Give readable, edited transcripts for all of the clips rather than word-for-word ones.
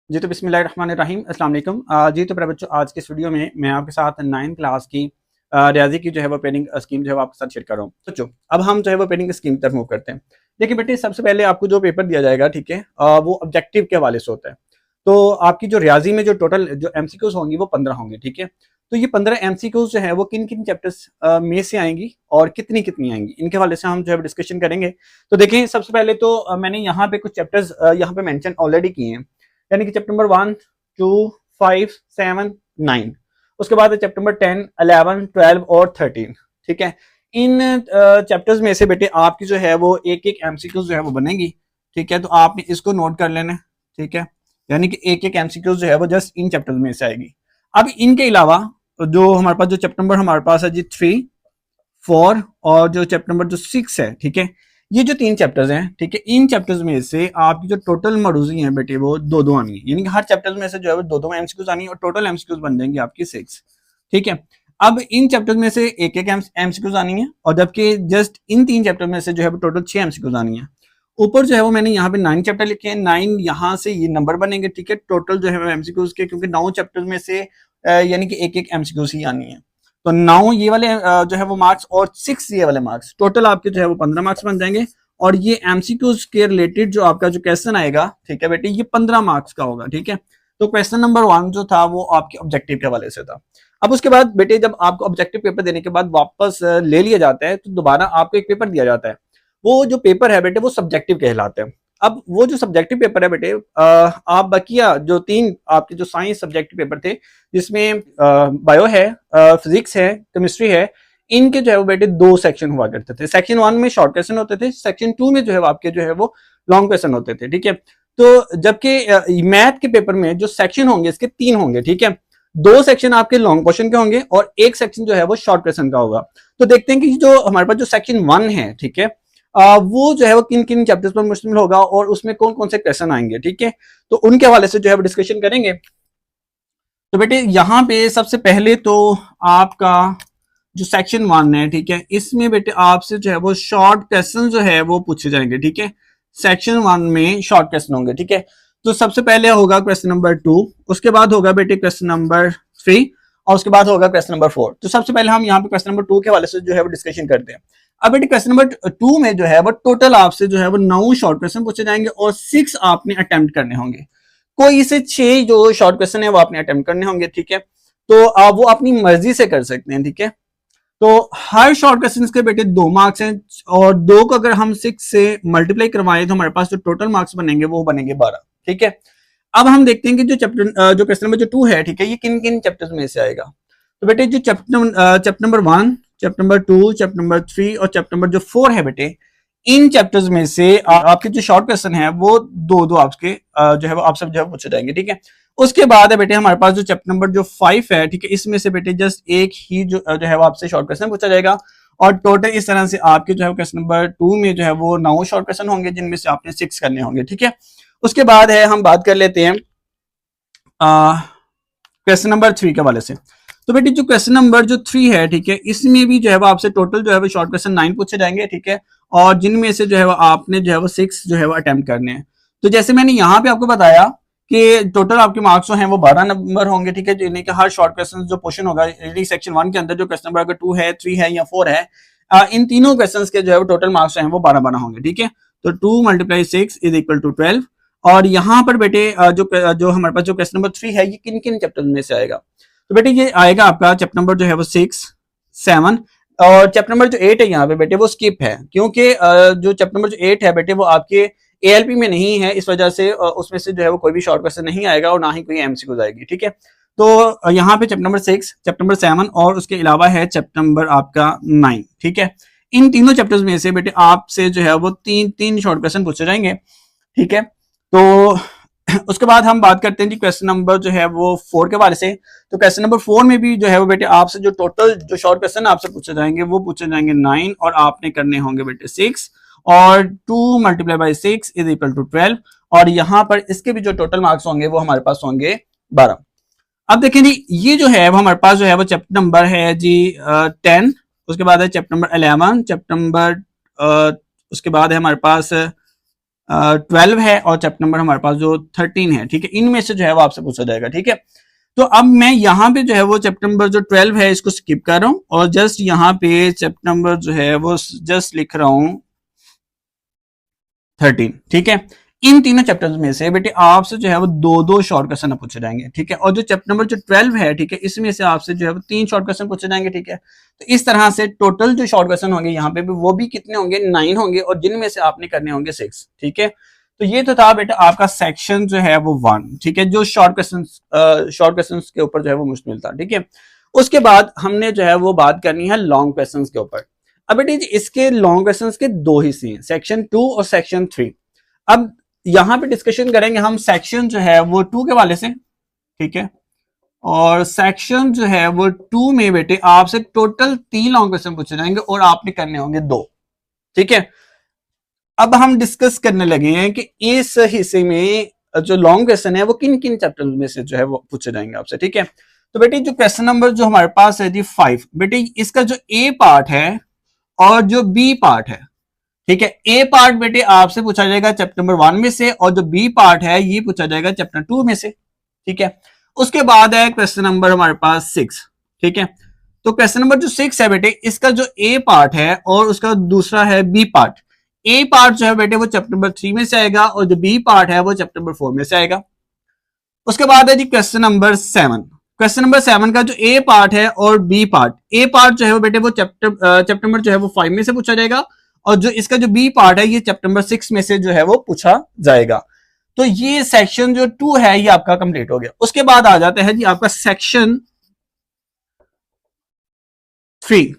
जी तो बिस्मिल्लाहिर्रहमानिर्रहीम अस्सलाम वालेकुम। जी तो मेरे बच्चों, आज के इस वीडियो में मैं आपके साथ 9th क्लास की रियाजी की जो है वो पेयरिंग स्कीम जो है वो आपके साथ शेयर कर रहा हूँ। बच्चों, अब हम जो है वो पेयरिंग स्कीम की तरफ मूव करते हैं। देखिए बेटे, सबसे पहले आपको जो पेपर दिया जाएगा, ठीक है, वो ऑब्जेक्टिव के हवाले से होता है। तो आपकी जो रियाजी में जो टोटल जो एमसीक्यूज होंगी वो 15 होंगे, ठीक है। तो ये 15 एमसीक्यूज जो है वो किन किन चैप्टर्स में से आएंगी और कितनी कितनी आएंगी, इनके हवाले से हम जो है डिस्कशन करेंगे। तो देखें, सबसे पहले तो मैंने यहाँ पे कुछ चैप्टर्स यहाँ पे मेंशन ऑलरेडी किए हैं, यानी कि चैप्टर नंबर 1, 2, 5, 7, 9। उसके बाद चैप्टर नंबर 10, 11, 12 और 13, ठीक है। इन चैप्टर्स में से बेटे आपकी जो है वो एक एक एमसीक्यू जो है वो बनेगी, ठीक है। तो आपने इसको नोट कर लेना, ठीक है। यानी कि एक एक एमसीक्यू जो है वो जस्ट इन चैप्टर्स में से आएगी। अब इनके अलावा जो हमारे पास जो चैप्टर नंबर हमारे पास है जी 3, 4 और जो चैप्टर नंबर जो 6 है, ठीक है। ये जो 3 चैप्टर्स हैं, ठीक है, इन चैप्टर्स में से आपकी जो टोटल मरूजी है बेटे वो दो दो आनी है, यानी कि हर चैप्टर में से जो है वो दो दो एमसीक्यूज आनी है और टोटल एमसीक्यूज बन जाएंगे आपकी 6, ठीक है। अब इन चैप्टर्स में से एक एक एमसीक्यूज आनी है, और जबकि जस्ट इन 3 चैप्टर में से जो है वो टोटल 6 एमसीक्यूज आनी है। ऊपर जो है वो मैंने यहाँ पे 9 चैप्टर लिखे हैं, 9 यहाँ से ये नंबर बनेंगे, ठीक है। टोटल जो है एमसीक्यूज के, क्योंकि 9 चैप्टर में से यानी कि एक एक एमसीक्यूज ही आनी है। तो 9 ये वाले जो है वो मार्क्स और 6 ये वाले मार्क्स, टोटल आपके जो है वो 15 मार्क्स बन जाएंगे। और ये एमसीक्यूज के रिलेटेड जो आपका जो क्वेश्चन आएगा, ठीक है बेटे, ये 15 मार्क्स का होगा, ठीक है। तो क्वेश्चन नंबर 1 जो था वो आपके ऑब्जेक्टिव के हवाले से था। अब उसके बाद बेटे, जब आपको ऑब्जेक्टिव पेपर देने के बाद वापस ले लिया जाता है, तो दोबारा आपको एक पेपर दिया जाता है। वो जो पेपर है बेटे वो सब्जेक्टिव कहलाते हैं। अब वो जो सब्जेक्टिव पेपर है बेटे, आप बकिया जो 3 आपके जो साइंस सब्जेक्टिव पेपर थे, जिसमें बायो है, फिजिक्स है, केमिस्ट्री है, इनके जो है वो बेटे 2 सेक्शन हुआ करते थे। सेक्शन 1 में शॉर्ट क्वेश्चन होते थे, सेक्शन 2 में जो है आपके जो है वो लॉन्ग क्वेश्चन होते थे, ठीक है। तो जबकि मैथ के पेपर में जो सेक्शन होंगे इसके 3 होंगे, ठीक है। 2 सेक्शन आपके लॉन्ग क्वेश्चन के होंगे और एक सेक्शन जो है वो शॉर्ट क्वेश्चन का होगा। तो देखते हैं कि जो हमारे पास जो सेक्शन 1 है, ठीक है, वो जो है वो किन किन चैप्टर्स पर मुश्तमिल होगा और उसमें कौन कौन से क्वेश्चन आएंगे, ठीक है। तो उनके हवाले से जो है डिस्कशन करेंगे। तो बेटे यहाँ पे सबसे पहले तो आपका जो सेक्शन 1 है, ठीक है, इसमें बेटे आपसे जो है वो शॉर्ट क्वेश्चन जो है वो पूछे जाएंगे, ठीक है। सेक्शन 1 में शॉर्ट क्वेश्चन होंगे, ठीक है। तो सबसे पहले होगा क्वेश्चन नंबर 2, उसके बाद होगा बेटे क्वेश्चन नंबर 3 और उसके बाद होगा क्वेश्चन नंबर 4। तो सबसे पहले हम यहाँ पे क्वेश्चन नंबर 2 के हवाले से जो है वो डिस्कशन करते हैं। अब बेटे क्वेश्चन नंबर 2 में जो है वो टोटल आपसे जो है वो 9 शॉर्ट क्वेश्चन पूछे जाएंगे और 6 आपने अटेम्प्ट करने होंगे। कोई से 6 जो शॉर्ट क्वेश्चन है वो आपने अटेम्प्ट करने होंगे, ठीक है। तो आप वो अपनी मर्जी से कर सकते हैं, ठीक है। तो हर शॉर्ट क्वेश्चन के बेटे 2 मार्क्स हैं और 2 को अगर हम 6 से मल्टीप्लाई करवाएं तो हमारे पास जो टोटल मार्क्स बनेंगे वो बनेंगे 12, ठीक है। अब हम देखते हैं कि जो क्वेश्चन नंबर जो 2 है, ठीक है, ये किन किन चैप्टर्स में से आएगा। तो बेटे जो chapter number 1, chapter number 2, chapter number 3 और चैप्टर नंबर जो 4 है बेटे, इन चैप्टर्स में से आपके जो शॉर्ट क्वेश्चन है वो दो दो आपके जो है वो आप सब जो है पूछे जाएंगे, ठीक है। उसके बाद है बेटे हमारे पास जो चैप्टर नंबर जो 5 है, ठीक है, इसमें से बेटे जस्ट एक ही जो है वो आपसे शॉर्ट क्वेश्चन पूछा जाएगा और टोटल इस तरह से आपके जो है क्वेश्चन नंबर 2 में जो है वो 9 शॉर्ट क्वेश्चन होंगे, जिनमें से आपने 6 करने होंगे, ठीक है। उसके बाद है हम बात कर लेते हैं क्वेश्चन नंबर 3 के हवाले से। तो बेटी जो क्वेश्चन नंबर जो 3 है, ठीक है, इसमें भी जो है वो आपसे टोटल जो है वो शॉर्ट क्वेश्चन 9 पूछे जाएंगे, ठीक है, और जिनमें से जो है वो आपने जो है वो 6 जो है वो अटेम्प्ट करने हैं। तो जैसे मैंने यहाँ पे आपको बताया कि टोटल आपके मार्क्स जो हैं वो 12 नंबर होंगे, ठीक है, जिन्हें कि हर शॉर्ट क्वेश्चन जो पोर्शन होगा सेक्शन 1 के अंदर जो क्वेश्चन नंबर अगर 2 है, 3 है या 4 है, इन तीनों क्वेश्चन के जो है वो टोटल मार्क्स जो है वो 12 होंगे, ठीक है। तो 2 × 6 इज इक्वल टू 12। और यहाँ पर बेटे जो हमारे पास जो क्वेश्चन नंबर 3 है, ये किन किन चैप्टर में से आएगा। तो बेटे ये आएगा आपका चैप्टर नंबर जो है वो 6, 7 और चैप्टर नंबर जो 8 है यहाँ पे बेटे वो स्किप है, क्योंकि जो चैप्टर नंबर जो 8 है बेटे वो आपके एएलपी में नहीं है, इस वजह से उसमें से जो है वो कोई भी शॉर्ट क्वेश्चन नहीं आएगा और ना ही कोई एमसीक्यू आएगी, ठीक है। तो यहाँ पे चैप्टर नंबर 6, चैप्टर नंबर 7 और उसके अलावा है चैप्टर नंबर आपका 9, ठीक है। इन तीनों चैप्टर्स में से बेटे आपसे जो है वो तीन शॉर्ट क्वेश्चन पूछे जाएंगे, ठीक है। तो उसके बाद हम बात करते हैं कि क्वेश्चन नंबर जो है वो 4 के बारे से। तो क्वेश्चन नंबर 4 में भी जो है वो बेटे आपसे जो टोटल जो शॉर्ट क्वेश्चन आपसे पूछे जाएंगे वो पूछे जाएंगे 9 और आपने करने होंगे बेटे 6 और 2 × 6 इज इक्वल टू 12 और यहाँ पर इसके भी जो टोटल मार्क्स होंगे वो हमारे पास होंगे 12। अब देखें जी, ये जो है वो हमारे पास जो है वो चैप्टर नंबर है जी 10, उसके बाद है चैप्टर नंबर 11, चैप्टर नंबर उसके बाद है हमारे पास 12 है और चैप्टर नंबर हमारे पास जो 13 है, ठीक है, इनमें से जो है वो आपसे पूछा जाएगा, ठीक है। तो अब मैं यहाँ पे जो है वो चैप्टर नंबर जो 12 है इसको स्किप कर रहा हूँ और जस्ट यहाँ पे चैप्टर नंबर जो है वो जस्ट लिख रहा हूँ 13, ठीक है। इन तीनों चैप्टर्स में से बेटे आपसे जो है वो दो दो शॉर्ट क्वेश्चन पूछे जाएंगे, ठीक है। और जो चैप्टर नंबर जो 12 है, ठीक है, इसमें से आपसे जो है वो 3 शॉर्ट क्वेश्चन पूछे जाएंगे, ठीक है। तो इस तरह से टोटल जो शॉर्ट क्वेश्चन होंगे यहाँ पे भी वो भी कितने होंगे, 9 होंगे और जिनमें से आपने करने होंगे 6, ठीक है। तो ये तो था बेटा आपका सेक्शन जो है वो 1, ठीक है, जो शॉर्ट क्वेश्चन के ऊपर जो है वो मुश्किल था, ठीक है। उसके बाद हमने जो है वो बात करनी है लॉन्ग क्वेश्चन के ऊपर। अब बेटे इसके लॉन्ग क्वेश्चन के दो हिस्से हैं, सेक्शन 2 और सेक्शन 3। अब यहां पे डिस्कशन करेंगे हम सेक्शन जो है वो 2 के वाले से, ठीक है। और सेक्शन जो है वो 2 में बेटे आपसे टोटल 3 लॉन्ग क्वेश्चन पूछे जाएंगे और आपने करने होंगे 2, ठीक है। अब हम डिस्कस करने लगे हैं कि इस हिस्से में जो लॉन्ग क्वेश्चन है वो किन किन चैप्टर में से जो है वो पूछे जाएंगे आपसे, ठीक है। तो बेटे जो क्वेश्चन नंबर जो हमारे पास है जी 5, बेटे इसका जो ए पार्ट है और जो बी पार्ट है, ठीक है। ए पार्ट बेटे आपसे पूछा जाएगा चैप्टर नंबर 1 में से और जो बी पार्ट है ये पूछा जाएगा चैप्टर 2 में से, ठीक है। उसके बाद है क्वेश्चन नंबर हमारे पास 6, ठीक है। तो क्वेश्चन नंबर जो 6 है बेटे इसका जो ए पार्ट है और उसका दूसरा है बी पार्ट। ए पार्ट जो है बेटे वो चैप्टर नंबर 3 में से आएगा और जो बी पार्ट है वो चैप्टर नंबर 4 में से आएगा। उसके बाद है जी क्वेश्चन नंबर 7। क्वेश्चन नंबर 7 का जो ए पार्ट है और बी पार्ट, ए पार्ट जो है वो बेटे वो चैप्टर नंबर जो है वो 5 में से पूछा जाएगा और जो इसका जो बी पार्ट है ये चैप्टर नंबर 6 में से जो है वो पूछा जाएगा। तो ये सेक्शन जो 2 है ये आपका कंप्लीट हो गया। उसके बाद आ जाता है जी आपका सेक्शन 3।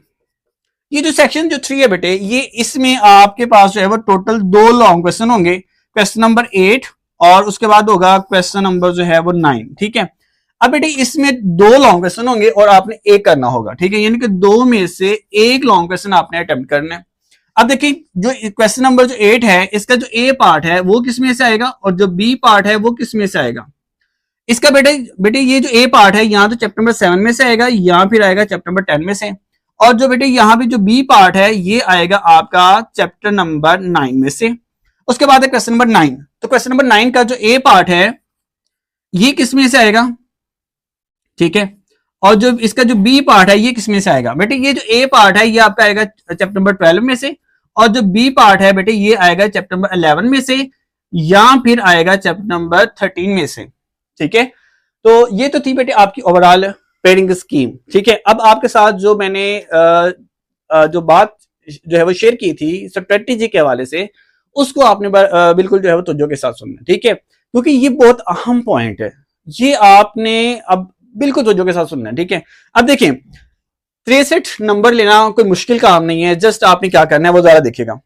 ये जो सेक्शन जो 3 है बेटे ये इसमें आपके पास जो है वो टोटल 2 लॉन्ग क्वेश्चन होंगे, क्वेश्चन नंबर 8 और उसके बाद होगा क्वेश्चन नंबर जो है वो 9, ठीक है। अब बेटे इसमें 2 लॉन्ग क्वेश्चन होंगे और आपने एक करना होगा, ठीक है, यानी कि 2 में से एक लॉन्ग क्वेश्चन आपने अटेम्प्ट करना है। अब देखिए जो क्वेश्चन नंबर जो 8 है इसका जो ए पार्ट है वो किस में से आएगा और जो बी पार्ट है वो किस में से आएगा। इसका बेटे ये जो ए पार्ट है यहाँ तो चैप्टर नंबर 7 में से आएगा, यहाँ फिर आएगा चैप्टर नंबर 10 में से, और जो बेटे यहाँ पे जो बी पार्ट है ये आएगा आपका चैप्टर नंबर 9 में से। उसके बाद है क्वेश्चन नंबर 9। तो क्वेश्चन नंबर 9 का जो ए पार्ट है ये किस में से आएगा, ठीक है, और जो इसका जो बी पार्ट है ये किस में से आएगा। बेटे ये जो ए पार्ट है ये आपका आएगा चैप्टर नंबर 12 में से और जो बी पार्ट है बेटे ये आएगा चैप्टर नंबर 11 में से या फिर आएगा चैप्टर नंबर 13 में से, ठीक है। तो ये तो थी बेटे आपकी ओवरऑल पेयरिंग स्कीम, ठीक है। अब आपके साथ जो मैंने जो बात जो है वो शेयर की थी स्ट्रेटेजी के हवाले से उसको आपने बिल्कुल जो है वो तवज्जो के साथ सुनना, ठीक है, क्योंकि ये बहुत अहम पॉइंट है, ये आपने अब बिल्कुल तवज्जो के साथ सुनना है, ठीक है। अब देखिए 63 नंबर लेना कोई मुश्किल काम नहीं है, जस्ट आपने क्या करना है वो जरा देखिएगा।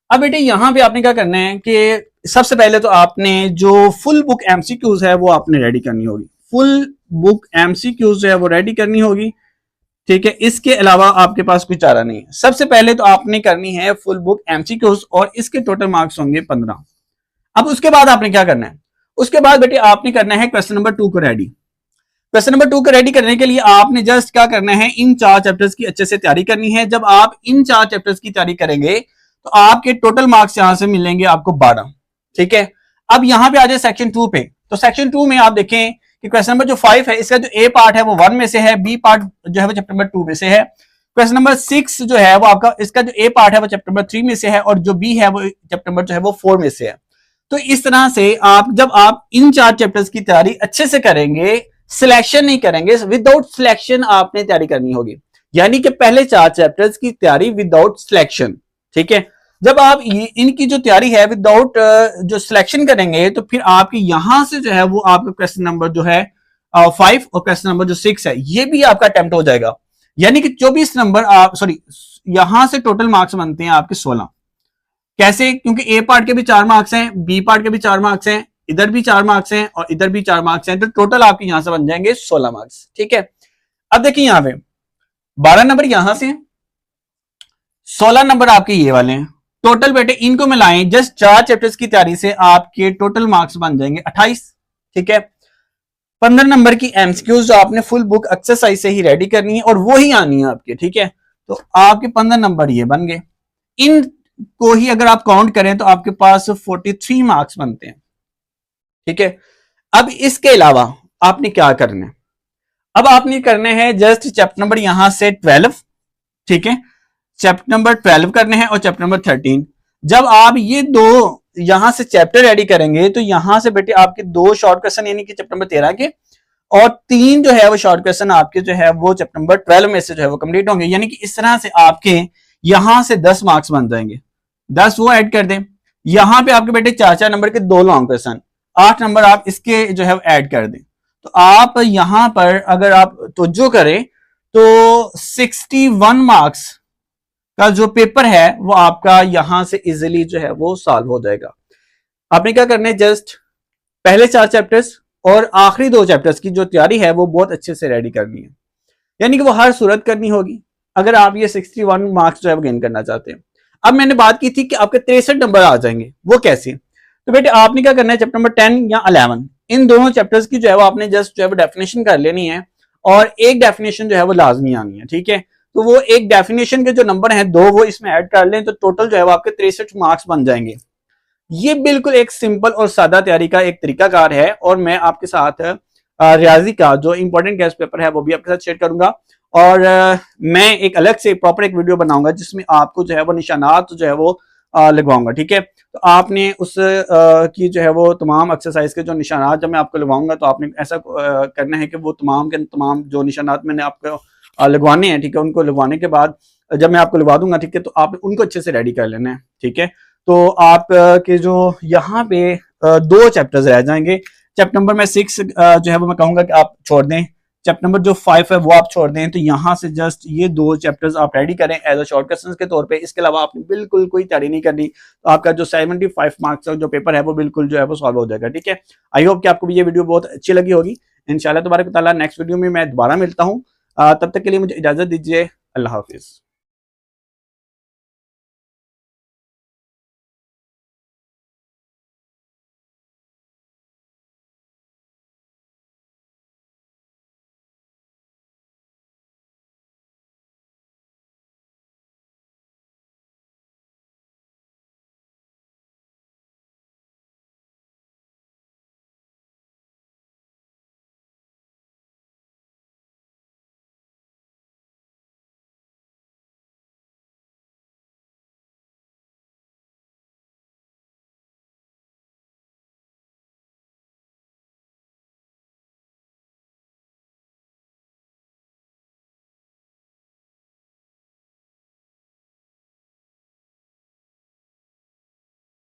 अब बेटे यहाँ पे आपने क्या करना है कि सबसे पहले तो आपने जो फुल बुक एमसीक्यूज है वो आपने रेडी करनी होगी, फुल बुक एमसीक्यूज जो है वो रेडी करनी होगी, ठीक है। इसके अलावा आपके पास कोई चारा नहीं है। सबसे पहले तो आपने करनी है फुल बुक एमसीक्यूज और इसके टोटल मार्क्स होंगे 15। अब उसके बाद आपने क्या करना है, उसके बाद बेटे आपने करना है क्वेश्चन नंबर 2 को रेडी। क्वेश्चन नंबर 2 को रेडी करने के लिए आपने जस्ट क्या करना है, इन 4 चैप्टर्स की अच्छे से तैयारी करनी है। जब आप इन 4 चैप्टर्स की तैयारी करेंगे तो आपके टोटल मार्क्स यहां से मिलेंगे आपको 12, ठीक है। अब यहां पे आ जाए सेक्शन 2 पे। तो सेक्शन 2 में आप देखें कि क्वेश्चन नंबर जो 5 है इसका जो ए पार्ट है वो 1 में से है, बी पार्ट जो है वो चैप्टर नंबर 2 में से है। क्वेश्चन नंबर 6 जो है वो आपका इसका जो ए पार्ट है वो चैप्टर नंबर 3 में से है और जो बी है वो चैप्टर नंबर जो है वो 4 में से है। तो इस तरह से आप जब आप इन 4 चैप्टर्स की तैयारी अच्छे से करेंगे, सिलेक्शन नहीं करेंगे, विदाउट सिलेक्शन आपने तैयारी करनी होगी, यानी कि पहले 4 चैप्टर्स की तैयारी विदाउट सिलेक्शन, ठीक है। जब आप इनकी जो तैयारी है विदाउट जो सिलेक्शन करेंगे तो फिर आपके यहां से जो है वो आपका क्वेश्चन नंबर जो है 5 और क्वेश्चन नंबर जो 6 है ये भी आपका अटेम्प्ट हो जाएगा, यानी कि 24 नंबर आप यहां से टोटल मार्क्स बनते हैं आपके 16। कैसे, क्योंकि ए पार्ट के भी 4 मार्क्स हैं, बी पार्ट के भी 4 मार्क्स हैं, इधर भी 4 मार्क्स हैं और इधर भी 4 मार्क्स हैं, तो टोटल आपके यहां से बन जाएंगे 16 मार्क्स, ठीक है। अब देखिए यहां पे 12 नंबर यहां से, 16 नंबर आपके ये वाले हैं। टोटल बेटे इनको मिलाएं, जस्ट 4 चैप्टर्स की तैयारी से आपके टोटल मार्क्स बन जाएंगे 28, ठीक है। 15 नंबर की एमसीक्यूज जो आपने फुल बुक एक्सरसाइज से ही रेडी करनी है और वो ही आनी है आपके, ठीक है। तो आपके 15 नंबर ये बन गए। इन को ही अगर आप काउंट करें तो आपके पास 43 मार्क्स बनते हैं। ठीक है, अब इसके अलावा आपने क्या करना है, अब आपने करने हैं जस्ट चैप्टर नंबर यहां से 12, ठीक है, चैप्टर नंबर 12 करने हैं और चैप्टर नंबर 13। जब आप ये दो यहां से चैप्टर रेडी करेंगे तो यहां से बेटे आपके 2 शॉर्ट क्वेश्चन यानी कि चैप्टर नंबर 13 के और 3 जो है वो शॉर्ट क्वेश्चन आपके जो है वो चैप्टर नंबर 12 में से जो है वो कंप्लीट होंगे। यानी कि इस तरह से आपके यहां से 10 मार्क्स बन जाएंगे, 10 वो ऐड कर दें। यहां पे आपके बेटे 4-4 नंबर के 2 लॉन्ग क्वेश्चन, 8 नंबर आप इसके जो है ऐड कर दें। तो आप यहां पर अगर आप तवज्जो करें तो 61 मार्क्स का जो पेपर है वो आपका यहां से इजीली जो है वो सॉल्व हो जाएगा। आपने क्या करना है, जस्ट पहले 4 चैप्टर्स और आखिरी 2 चैप्टर्स की जो तैयारी है वो बहुत अच्छे से रेडी करनी है, यानी कि वो हर सूरत करनी होगी अगर आप ये 61 मार्क्स जो है वो गेन करना चाहते हैं। अब मैंने बात की थी कि आपके 63 नंबर आ जाएंगे, वो कैसे? तो बेटे आपने क्या करना है, चैप्टर नंबर 10 या 11 इन दोनों चैप्टर्स की जो है वो आपने जस्ट जो है वो डेफिनेशन कर लेनी है और एक डेफिनेशन जो है वो लाजमी आनी है। ठीक है, तो वो एक डेफिनेशन के जो नंबर हैं 2 वो इसमें ऐड कर लें तो टोटल जो है वो आपके 63 मार्क्स बन जाएंगे। ये बिल्कुल एक सिंपल और सादा तैयारी का एक तरीकाकार है और मैं आपके साथ रियाजी का जो इंपॉर्टेंट गेस्ट पेपर है वो भी आपके साथ शेयर करूंगा और मैं एक अलग से प्रॉपर एक वीडियो बनाऊंगा जिसमें आपको जो है वो निशानात जो है वो लगवाऊंगा। ठीक है, तो आपने उस की जो है वो तमाम एक्सरसाइज के जो निशानात जब मैं आपको लगवाऊंगा तो आपने ऐसा करना है कि वो तमाम के तमाम जो निशानात मैंने आपको लगवाने हैं, ठीक है, उनको लगवाने के बाद जब मैं आपको लगवा दूंगा, ठीक है, तो आप उनको अच्छे से रेडी कर लेना है। ठीक है, तो आप के जो यहाँ पे 2 चैप्टर्स रह जाएंगे। चैप्टर नंबर में 6 जो है वो मैं कहूंगा कि आप छोड़ दें, चैप्टर नंबर जो 5 है वो आप छोड़ दें। तो यहाँ से जस्ट ये 2 चैप्टर्स आप रेडी करें एज अ शॉर्ट क्वेश्चन के तौर पे। इसके अलावा आपने बिल्कुल कोई तैयारी नहीं करनी, तो आपका जो 75 मार्क्स का जो पेपर है वो बिल्कुल जो है वो सॉल्व हो जाएगा। ठीक है, आई होप कि आपको भी ये वीडियो बहुत अच्छी लगी होगी। इंशाल्लाह तबारक व तआला नेक्स्ट वीडियो में मैं दोबारा मिलता हूँ, तब तक के लिए मुझे इजाजत दीजिए। अल्लाह हाफिज।